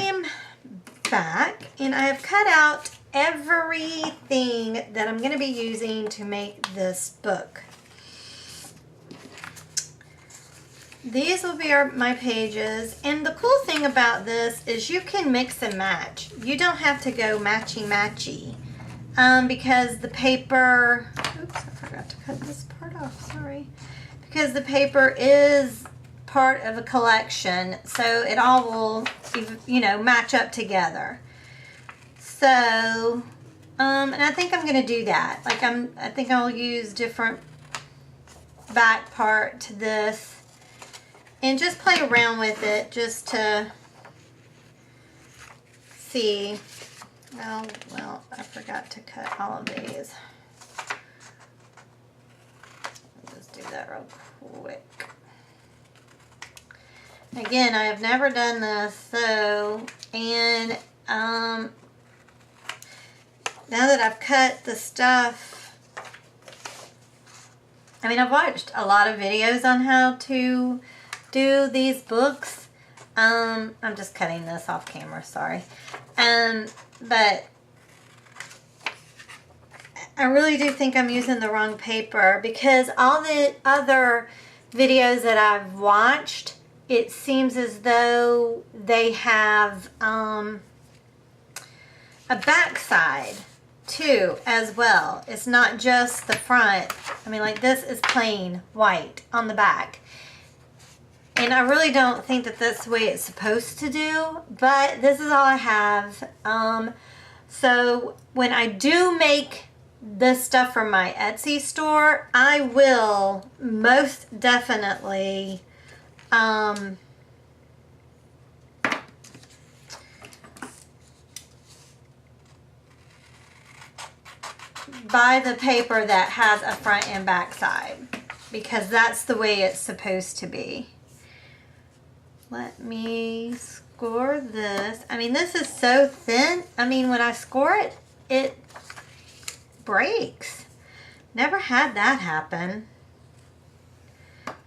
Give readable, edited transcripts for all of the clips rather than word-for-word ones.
am back, and I have cut out everything that I'm going to be using to make this book. These will be my pages, and the cool thing about this is you can mix and match. You don't have to go matchy-matchy because the paper, oops, I forgot to cut this part off, sorry. Because the paper is part of a collection, so it all will, you know, match up together. So, and I think I'm going to do that. Like I think I'll use different back part to this and just play around with it just to see. Well, I forgot to cut all of these. I'll just do that real quick. Again, I have never done this, so, and now that I've cut the stuff, I mean, I've watched a lot of videos on how to do these books. I'm just cutting this off camera, sorry. But I really do think I'm using the wrong paper, because all the other videos that I've watched, it seems as though they have a backside too as well. It's not just the front. I mean, like, this is plain white on the back. And I really don't think that that's the way it's supposed to do, but this is all I have. So when I do make this stuff from my Etsy store, I will most definitely buy the paper that has a front and back side, because that's the way it's supposed to be. Let me score this. I mean, this is so thin. I mean, when I score it, it breaks. Never had that happen.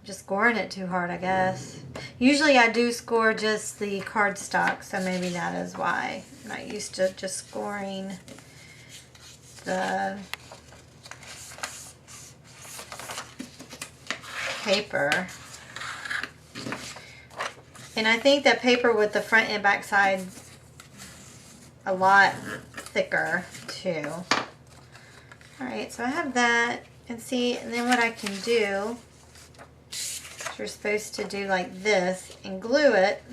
Just scoring it too hard, I guess. Usually I do score just the cardstock, so maybe that is why. I'm not used to just scoring the paper. And I think that paper with the front and back side a lot thicker too. Alright, so I have that. And see, and then what I can do, you're supposed to do like this and glue it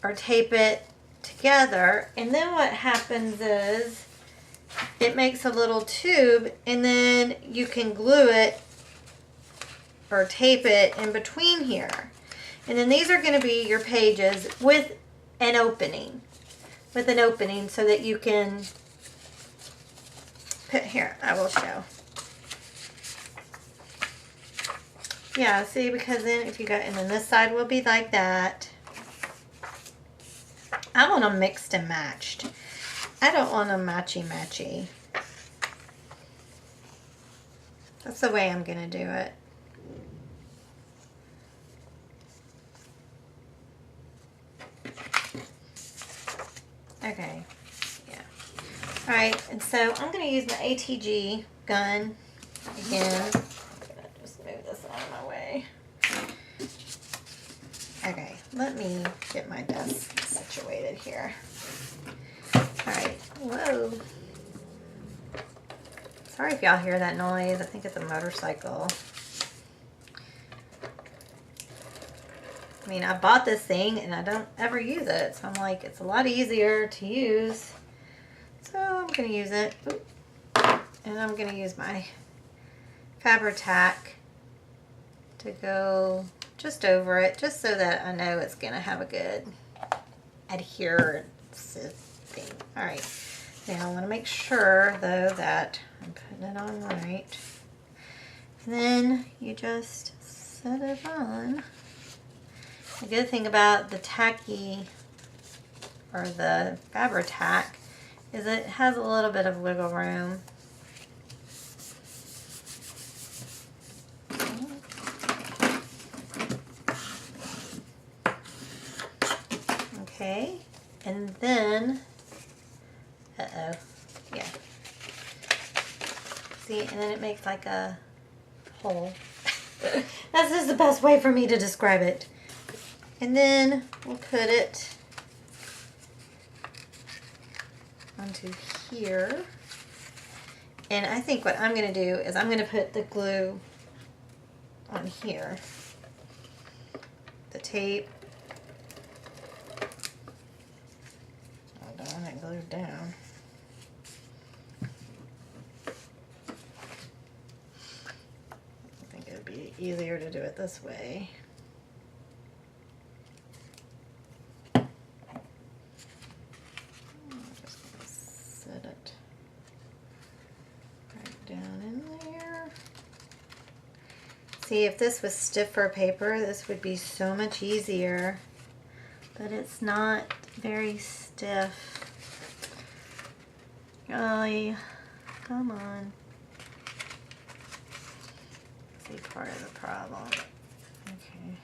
or tape it together, and then what happens is it makes a little tube, and then you can glue it or tape it in between here, and then these are going to be your pages with an opening so that you can put here. I will show. Yeah, see, because then if you got, and then this side will be like that. I want them mixed and matched. I don't want them matchy-matchy. That's the way I'm going to do it. Okay, yeah. Alright, and so I'm going to use my ATG gun again. Move this out of my way. Okay, let me get my desk situated here. Alright, whoa. Sorry if y'all hear that noise. I think it's a motorcycle. I mean, I bought this thing and I don't ever use it, so I'm like, it's a lot easier to use. So I'm going to use it. Oop. And I'm going to use my Fabri-Tac to go just over it, just so that I know it's going to have a good adherence thing. Alright, now I want to make sure, though, that I'm putting it on right. And then you just set it on. The good thing about the tacky, or the Fabri-Tac, is it has a little bit of wiggle room. Uh-oh. Yeah. See, and then it makes like a hole. That's just the best way for me to describe it. And then we'll put it onto here. And I think what I'm going to do is I'm going to put the glue on here. The tape. I don't want it glued down. I think it would be easier to do it this way. I'm just going to set it right down in there. See, if this was stiffer paper, this would be so much easier, but it's not very stiff. Golly, come on. See, part of the problem. Okay.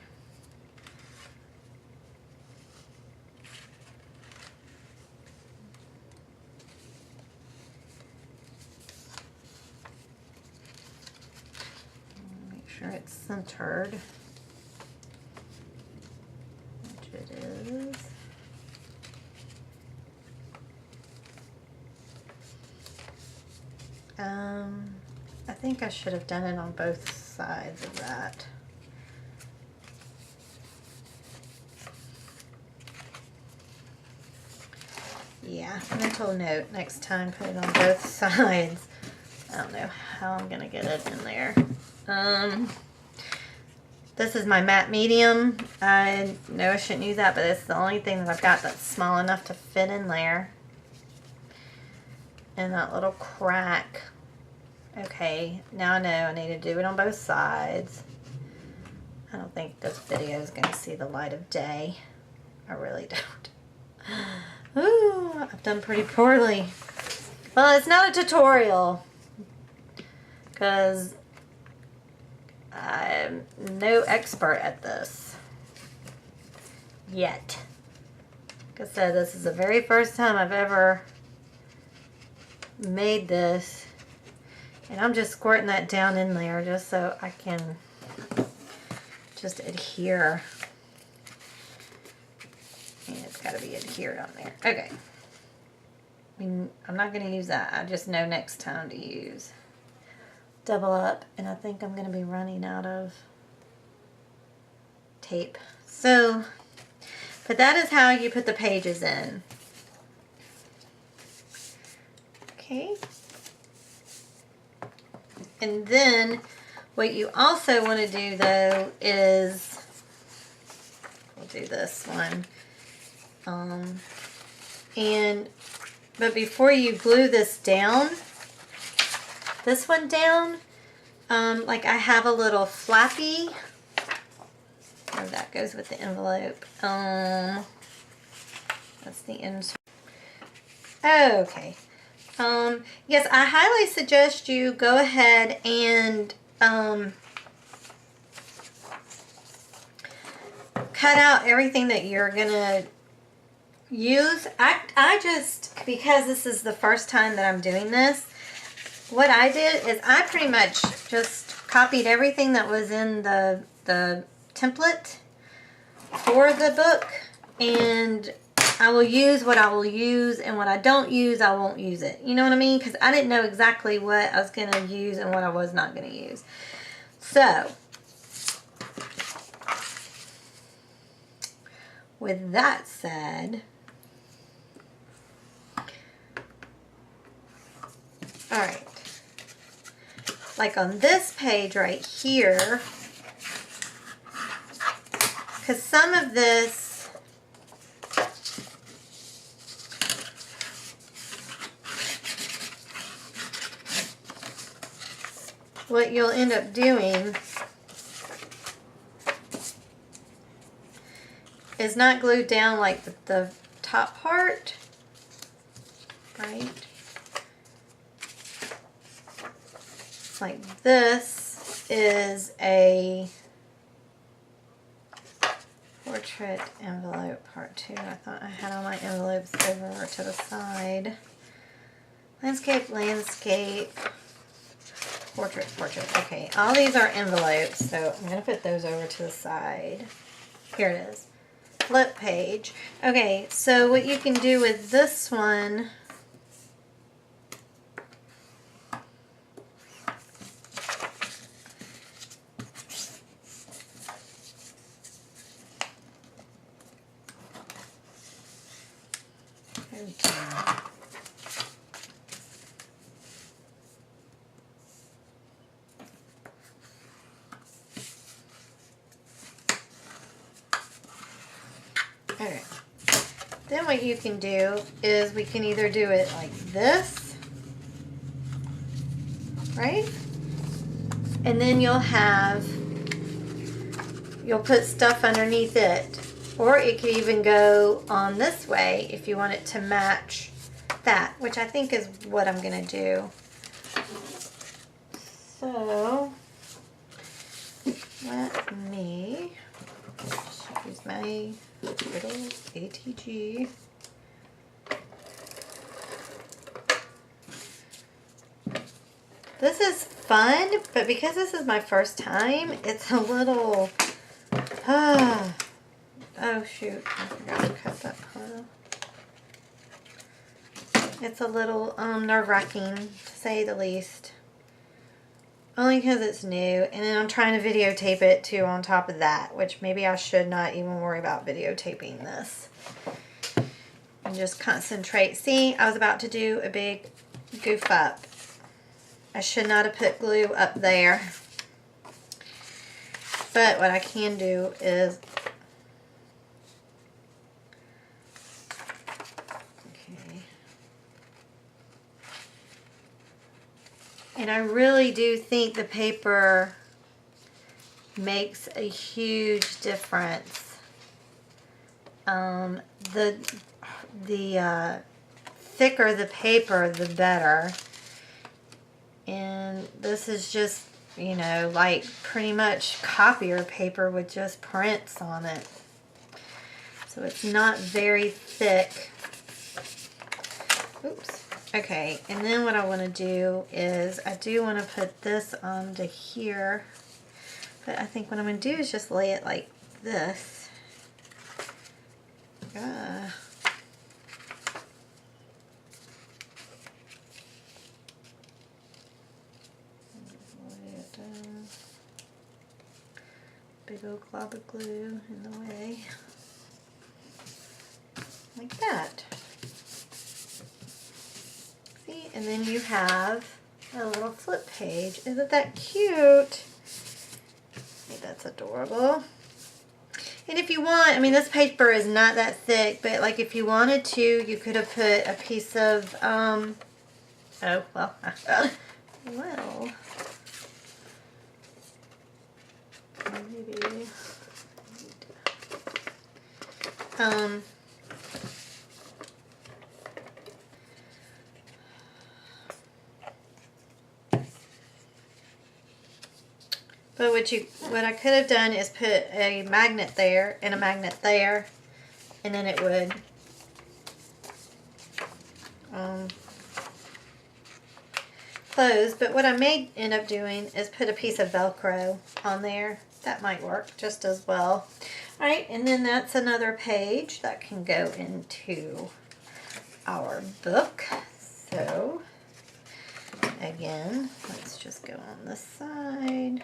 Make sure it's centered, which it is. I think I should have done it on both sides of that. Yeah, mental note, next time put it on both sides. I don't know how I'm gonna get it in there. This is my matte medium. I know I shouldn't use that, but it's the only thing that I've got that's small enough to fit in there. And that little crack. Okay, now I know I need to do it on both sides. I don't think this video is going to see the light of day. I really don't. Ooh, I've done pretty poorly. Well, it's not a tutorial, because I'm no expert at this yet. Like I said, this is the very first time I've ever made this. And I'm just squirting that down in there just so I can just adhere. And it's got to be adhered on there. Okay. I mean, I'm not going to use that. I just know next time to use double up. And I think I'm going to be running out of tape. So, but that is how you put the pages in. Okay. And then what you also want to do though is, we'll do this one, but before you glue this down, this one down, like I have a little flappy, oh, that goes with the envelope, that's the insert. Okay. Yes, I highly suggest you go ahead and cut out everything that you're gonna use. I just, because this is the first time that I'm doing this, what I did is I pretty much just copied everything that was in the template for the book, and I will use what I will use, and what I don't use, I won't use it. You know what I mean? Because I didn't know exactly what I was going to use and what I was not going to use. So, with that said, alright, like on this page right here, because some of this, what you'll end up doing is not glued down like the top part, right? Like this is a portrait envelope part 2. I thought I had all my envelopes over to the side. Landscape, landscape, portrait, portrait. Okay, all these are envelopes, so I'm going to put those over to the side. Here it is. Flip page. Okay, so what you can do with this one, alright. Then what you can do is we can either do it like this, right? And then you'll put stuff underneath it. Or it could even go on this way if you want it to match that, which I think is what I'm going to do. So, let me use my little ATG. This is fun, but because this is my first time, it's a little, oh shoot, I forgot to cut that part off. It's a little nerve-wracking, to say the least. Only because it's new, and then I'm trying to videotape it too on top of that, which maybe I should not even worry about videotaping this. And just concentrate. See, I was about to do a big goof up. I should not have put glue up there. But what I can do is, okay. And I really do think the paper makes a huge difference. The thicker the paper, the better. And this is just, you know, like pretty much copier paper with just prints on it. So it's not very thick. Oops. Okay, and then what I want to do is I do want to put this onto here. But I think what I'm going to do is just lay it like this. Big old glob of glue in the way. Like that. See, and then you have a little flip page. Isn't that cute? Hey, that's adorable. And if you want, I mean, this paper is not that thick, but like if you wanted to, you could have put a piece of, oh, well, well, maybe, but what I could have done is put a magnet there and a magnet there, and then it would close. But what I may end up doing is put a piece of Velcro on there. That might work just as well. All right, and then that's another page that can go into our book. So again, let's just go on this side.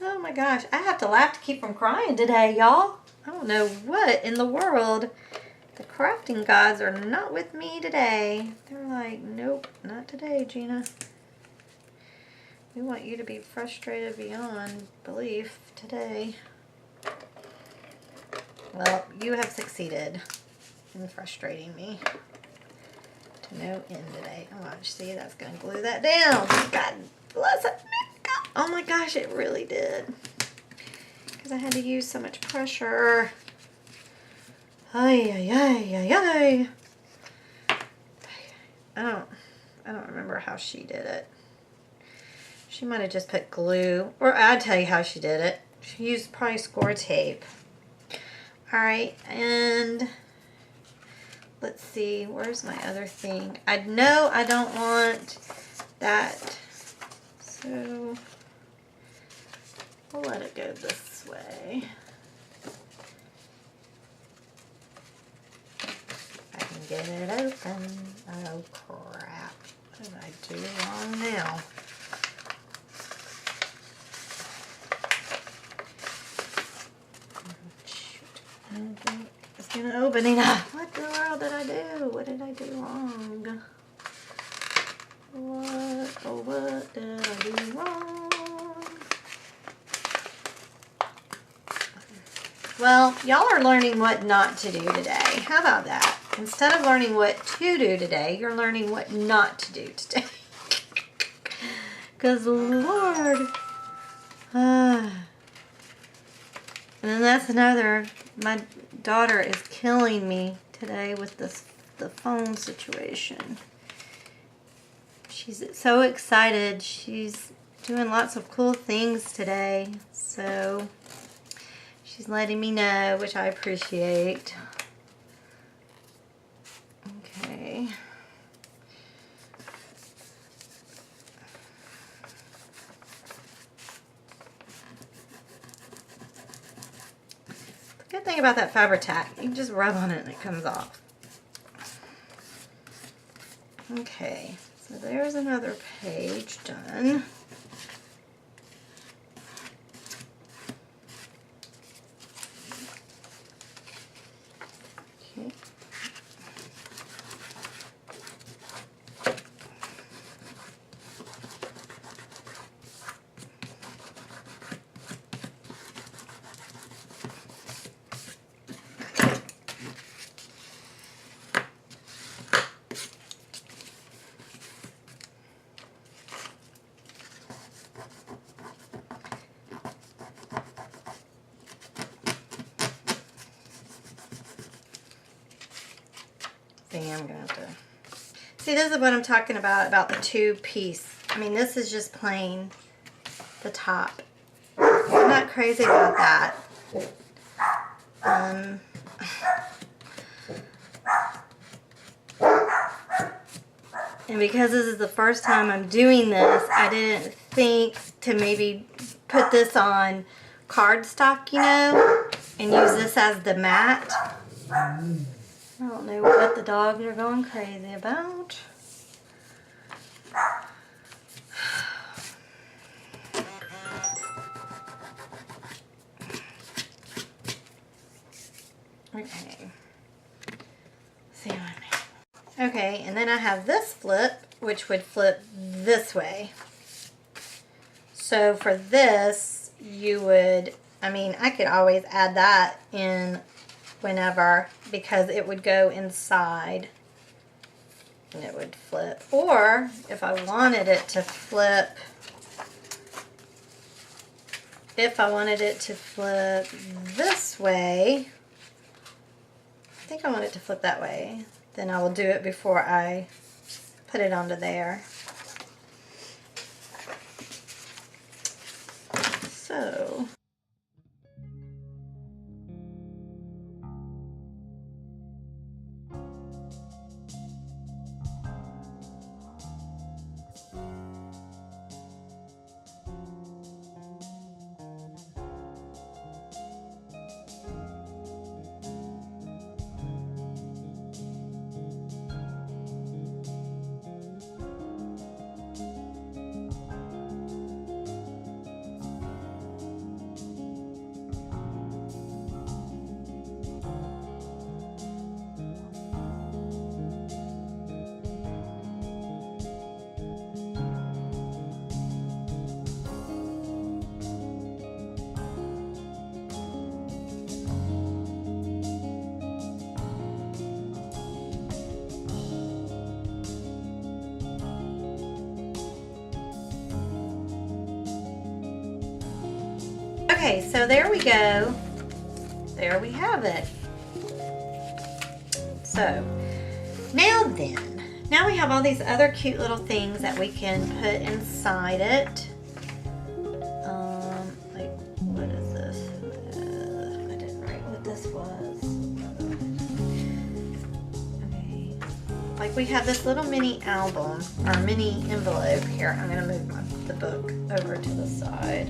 Oh my gosh, I have to laugh to keep from crying today, y'all. I don't know what in the world. The crafting gods are not with me today. They're like, nope, not today, Gina. We want you to be frustrated beyond belief today. Well, you have succeeded in frustrating me to no end today. Oh, watch, see, that's going to glue that down. God bless it. Oh my gosh, it really did. Because I had to use so much pressure. Ay, ay, ay, ay, ay. I don't remember how she did it. She might have just put glue. Or I'll tell you how she did it. She used probably score tape. All right, and let's see, where's my other thing? I know I don't want that, so we'll let it go this way. I can get it open. Oh crap, what did I do wrong now? It's gonna open enough. What the world did I do? What did I do wrong? What did I do wrong? Well, y'all are learning what not to do today. How about that? Instead of learning what to do today, you're learning what not to do today. Because Lord. And then that's another, my daughter is killing me today with the phone situation. She's so excited. She's doing lots of cool things today. So she's letting me know, which I appreciate. Okay. Good thing about that Fabri-Tac, you can just rub on it and it comes off. Okay, so there's another page done. Okay. I'm gonna have to see, this is what I'm talking about the two piece. I mean, this is just plain the top. I'm not crazy about that. And because this is the first time I'm doing this, I didn't think to maybe put this on cardstock, you know, and use this as the mat. I don't know what the dogs are going crazy about. Okay. See what I mean. Okay, and then I have this flip, which would flip this way. So for this, you would, I mean, I could always add that in whenever, because it would go inside and it would flip. Or if I wanted it to flip, this way, I think I want it to flip that way, then I will do it before I put it onto there. So okay, so there we go. There we have it. So now now we have all these other cute little things that we can put inside it. Like, what is this? I didn't write what thought this was. Okay. Like we have this little mini album, or mini envelope here. I'm gonna move the book over to the side.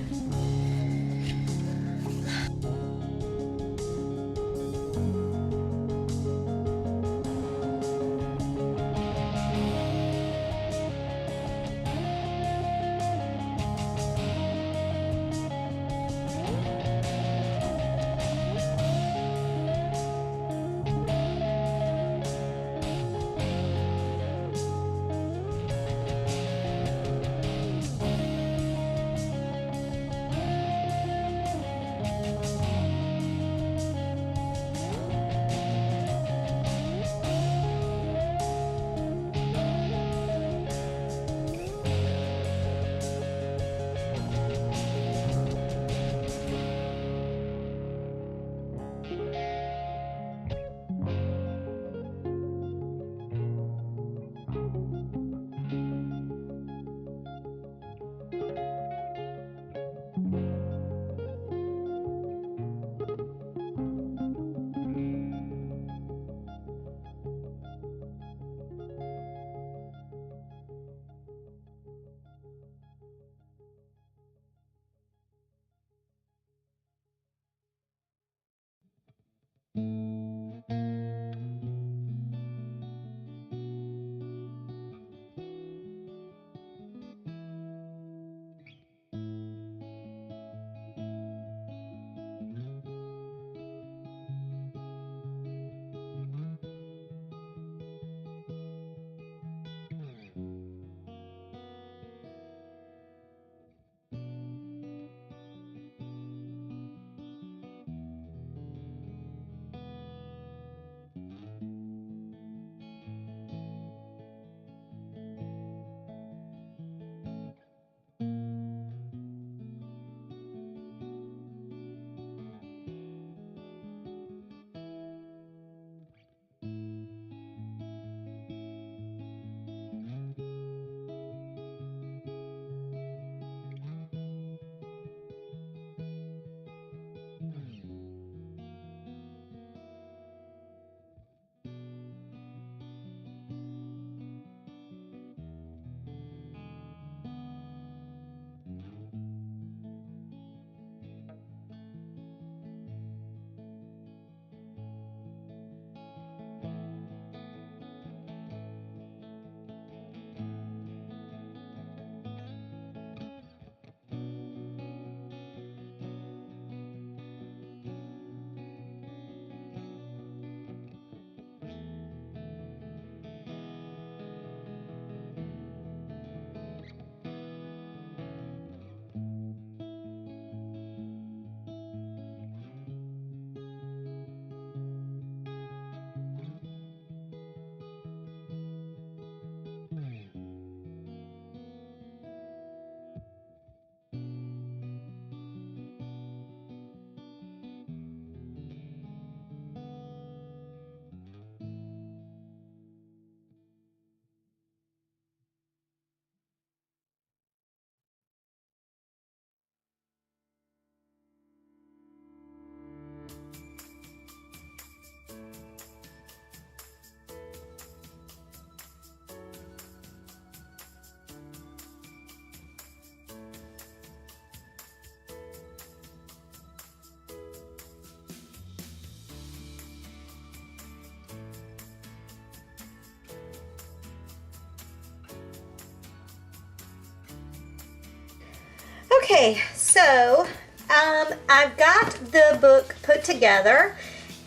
Okay, so I've got the book put together,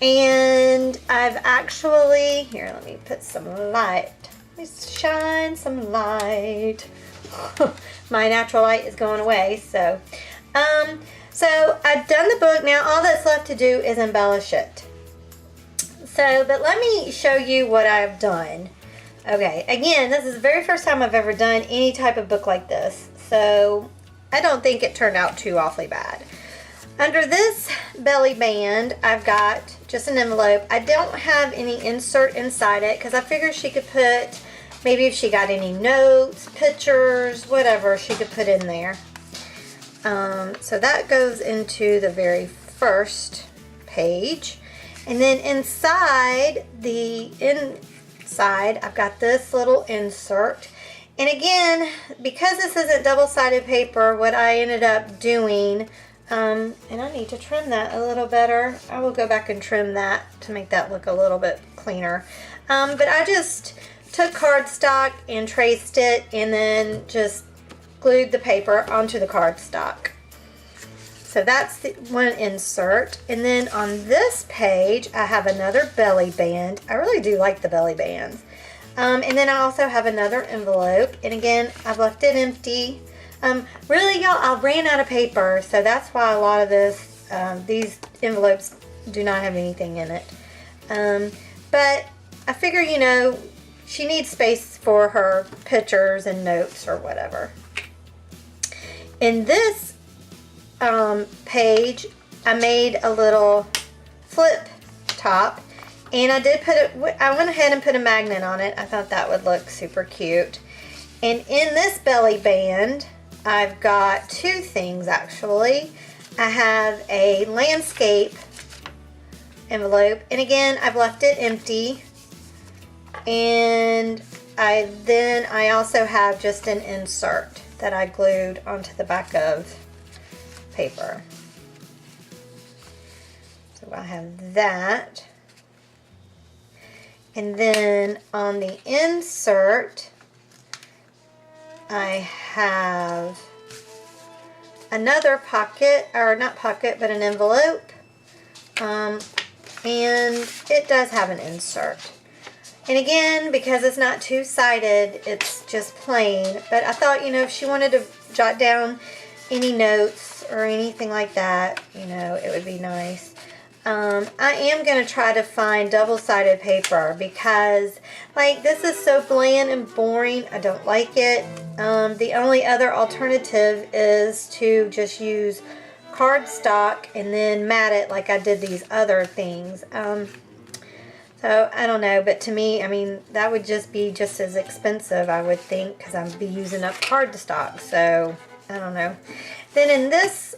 and I've actually, here, let me put some light. Let me shine some light. My natural light is going away, so I've done the book. Now all that's left to do is embellish it. So, but let me show you what I've done. Okay, again, this is the very first time I've ever done any type of book like this, so I don't think it turned out too awfully bad. Under this belly band, I've got just an envelope. I don't have any insert inside it because I figured she could put, maybe if she got any notes, pictures, whatever, she could put in there. So that goes into the very first page. And then inside I've got this little insert. And again, because this isn't double-sided paper, what I ended up doing, and I need to trim that a little better. I will go back and trim that to make that look a little bit cleaner. But I just took cardstock and traced it and then just glued the paper onto the cardstock. So that's the one insert. And then on this page, I have another belly band. I really do like the belly bands. And then I also have another envelope. And again, I've left it empty. Really, y'all, I ran out of paper. So that's why a lot of these envelopes do not have anything in it. But I figure, you know, she needs space for her pictures and notes or whatever. In this page, I made a little flip top, and I went ahead and put a magnet on it. I thought that would look super cute. And in this belly band, I've got two things actually. I have a landscape envelope, and again, I've left it empty. And I also have just an insert that I glued onto the back of paper. So I have that. And then on the insert, I have another pocket, or not pocket, but an envelope. And it does have an insert. And again, because it's not two-sided, it's just plain. But I thought, you know, if she wanted to jot down any notes or anything like that, you know, it would be nice. I am going to try to find double-sided paper because, like, this is so bland and boring. I don't like it. The only other alternative is to just use cardstock and then mat it like I did these other things. So, I don't know, but to me, I mean, that would just be just as expensive, I would think, because I'd be using up cardstock, so, I don't know. Then in this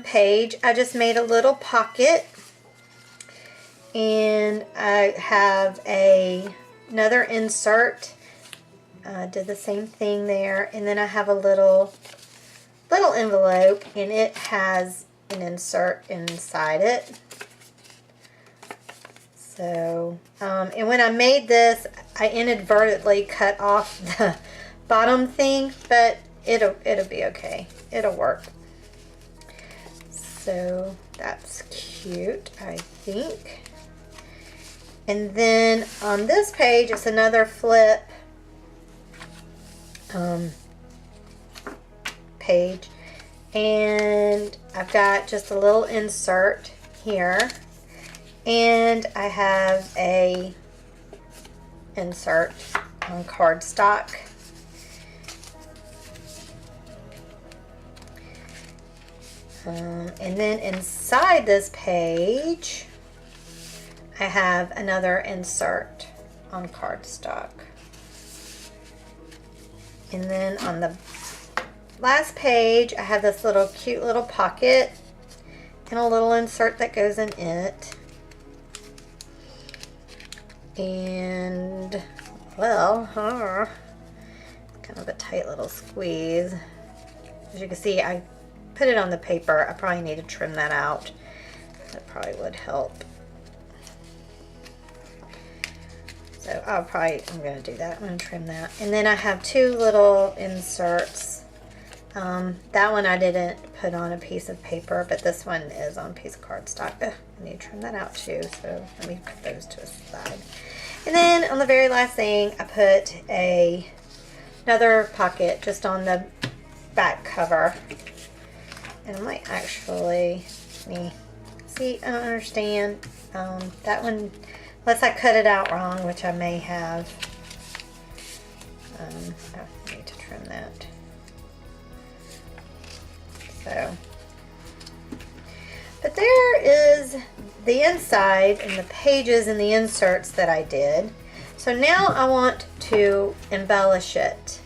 page, I just made a little pocket, and I have another insert. Did the same thing there, and then I have a little envelope, and it has an insert inside it. So, and when I made this, I inadvertently cut off the bottom thing, but it'll be okay. It'll work. So, that's cute, I think. And then on this page, it's another flip page. And I've got just a little insert here. And I have a insert on cardstock. And then inside this page, I have another insert on cardstock. And then on the last page, I have this little cute little pocket and a little insert that goes in it. And, well, kind of a tight little squeeze. As you can see, I put it on the paper. I probably need to trim that out. That probably would help. So I'm going to do that. I'm going to trim that. And then I have two little inserts. That one I didn't put on a piece of paper, but this one is on a piece of cardstock. I need to trim that out too, so let me put those to a side. And then on the very last thing, I put another pocket just on the back cover. And I might actually, see, I don't understand. That one, unless I cut it out wrong, which I may have. I need to trim that. So, but there is the inside and the pages and the inserts that I did. So now I want to embellish it.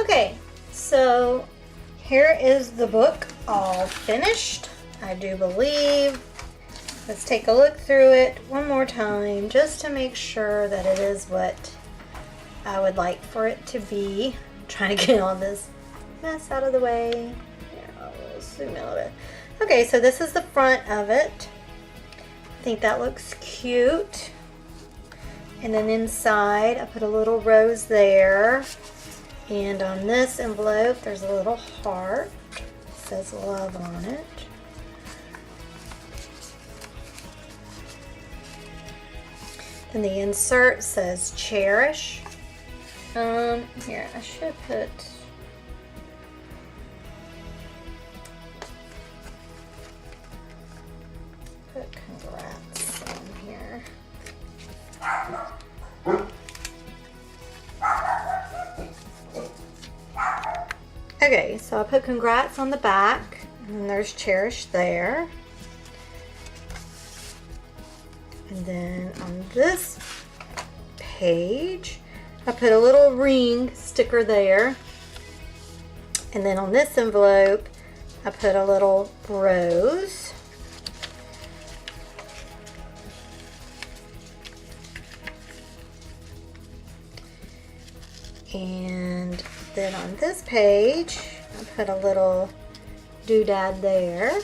Okay, so here is the book all finished, I do believe. Let's take a look through it one more time just to make sure that it is what I would like for it to be. I'm trying to get all this mess out of the way. Here, I'll zoom in a little bit. Okay, so this is the front of it. I think that looks cute. And then inside, I put a little rose there. And on this envelope, there's a little heart. It says love on it. And the insert says cherish. Here, I should put congrats on here. Okay, so I put congrats on the back, and there's cherish there. And then on this page, I put a little ring sticker there. And then on this envelope, I put a little rose. And then on this page, I put a little doodad there.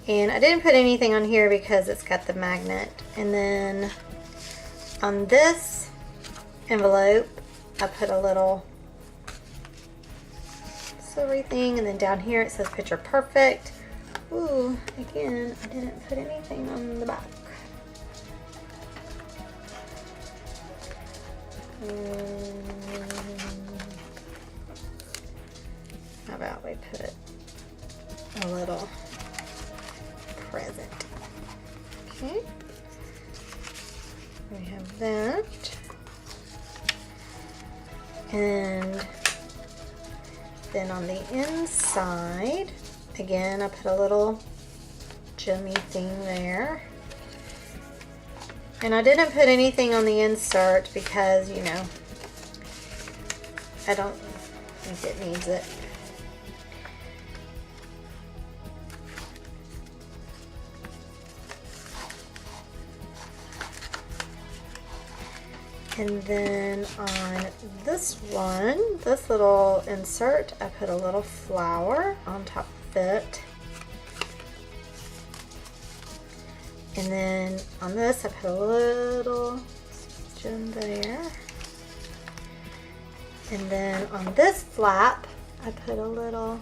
And I didn't put anything on here because it's got the magnet. And then on this envelope, I put a little silvery thing. And then down here it says picture perfect. Ooh, again, I didn't put anything on the back. How about we put a little present. Okay, we have that, and then on the inside, again, I put a little gemmy thing there. And I didn't put anything on the insert because, you know, I don't think it needs it. And then on this one, this little insert, I put a little flower on top of it. And then on this, I put a little gem there. And then on this flap, I put a little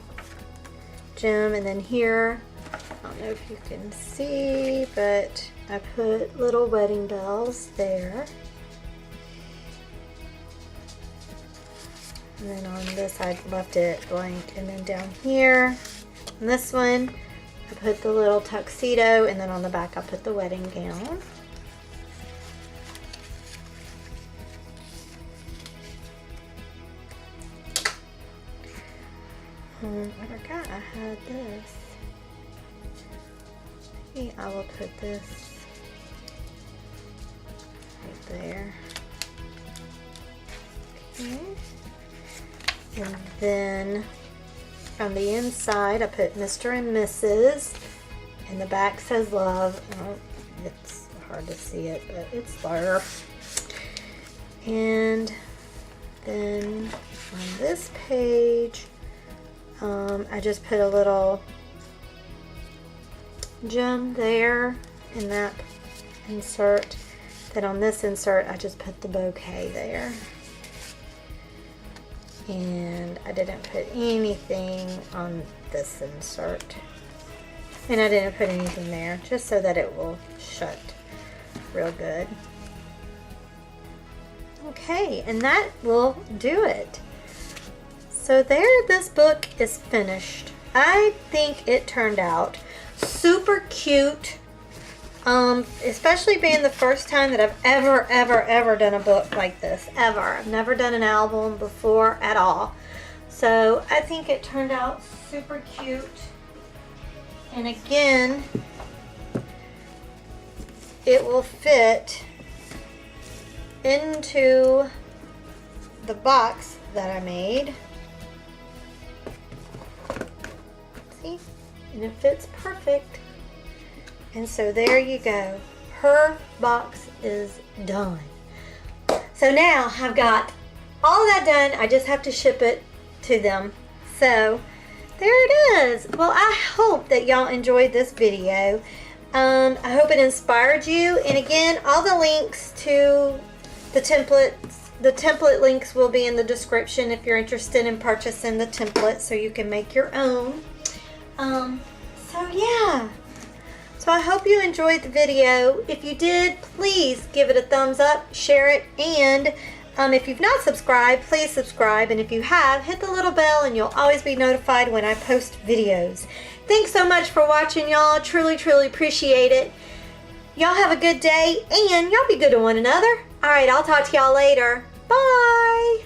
gem. And then here, I don't know if you can see, but I put little wedding bells there. And then on this, I left it blank. And then down here, on this one, I put the little tuxedo, and then on the back, I put the wedding gown. I forgot I had this. Maybe I will put this right there. Okay. And then on the inside, I put Mr. and Mrs. And the back says love. Oh, it's hard to see it, but it's there. And then on this page, I just put a little gem there in that insert. Then on this insert, I just put the bouquet there. And I didn't put anything on this insert. And I didn't put anything there, just so that it will shut real good. Okay, and that will do it. So there, this book is finished. I think it turned out super cute. Especially being the first time that I've ever done a book like this, ever. I've never done an album before at all. So I think it turned out super cute. And again, it will fit into the box that I made. See? And it fits perfect. And so there you go. Her box is done. So now I've got all that done. I just have to ship it to them. So there it is. Well, I hope that y'all enjoyed this video. I hope it inspired you. And again, all the links to the template links will be in the description if you're interested in purchasing the template so you can make your own. So yeah. So I hope you enjoyed the video. If you did, please give it a thumbs up, share it, and if you've not subscribed, please subscribe. And if you have, hit the little bell and you'll always be notified when I post videos. Thanks so much for watching, y'all. Truly, truly appreciate it. Y'all have a good day, and y'all be good to one another. All right, I'll talk to y'all later. Bye.